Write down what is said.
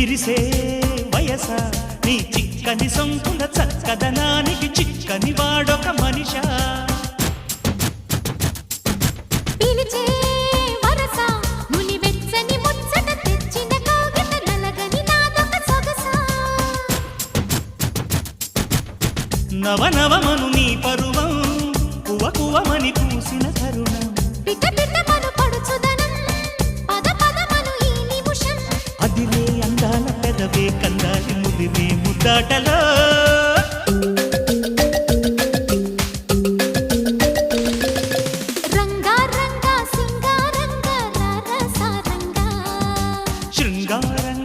విరిసే వయస నీ చిక్కని సొంపుల చక్కదనానికి చిక్కని వాడొక మనిషా పిలిచే వరస నులి వెచ్చని ముచ్చట తెచ్చిన కాగిత నలగని నాదొక సొగసా నవనవమను నీ పరువం కువ కువమని పూసిన తరుణం పిట పిటమను పడుచుదనం పద పదమను ఈ నిమిషం అదిలే అందాల పెదవే కందాలి ముదిరే ముద్దాటలో రంగా రంగా సింగారంగా రరసారంగా శృంగారంగా